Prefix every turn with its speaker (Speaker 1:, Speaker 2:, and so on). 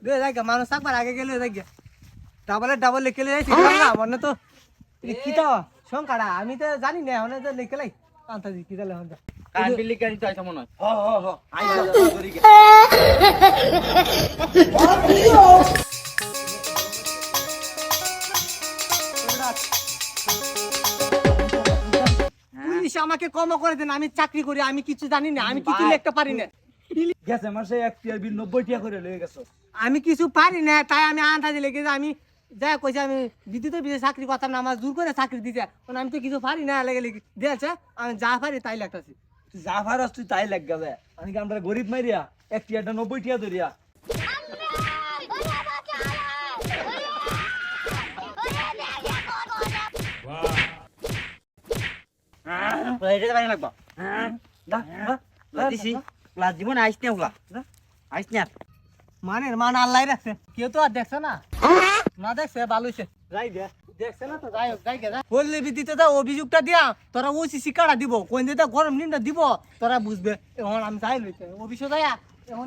Speaker 1: দে যাই মানুষ থাকবার আগে গেলে যাই ডাবল লিখে যাইছি না মনে তো কি তো সংখ্যাটা আমি তো জানি না এখন তো লিখে লাই আনতে কি দিলে এখন
Speaker 2: কান বিলি গাড়ি তো আইছো মনে হয় আই ধরি গে
Speaker 1: পুলিশ আমাকে কম করে দেন আমি চাকরি করি আমি কিছু জানি না আমি কিছু লিখতে পারি না
Speaker 2: গেছে মাসে 1 টিয়ার বিল 90 টিয়া করে লয়ে গেছো
Speaker 1: আমি কিছু পারি না তাই আমি আন্দাজে লিখে আমি যা কইছে আমি বিদ্যুতের বিষয়ে চাকরি করতাম না আমার জোর করে চাকরি দিতে আমি তো কিছু পারি না লেগে লিখে দিয়েছে আমি যা পারি তাই লেখতেছি
Speaker 2: তুই যা পারস তুই তাই লাগ যাবে আমি কি আমরা গরিব মাইরিয়া 1 টিয়াটা 90 টিয়া ধরিয়া এটা পারি লাগবা দিছি ক্লাস জীবন আইস না ওলা আইস না
Speaker 1: মানে মান আল্লাহ রাখছে কেউ তো আর দেখছে না না দেখছে ভালো হইছে যাই দে দেখছে না তো যাই হোক যাই গে যা বললে বিদ্যুতে তো অভিযোগটা দিয়া তোরা ওসিসি কাটা দিব কোন দিতে গরম নিন্দা দিব তোরা বুঝবে এখন আমি যাই লইতে অফিসে যাইয়া এখন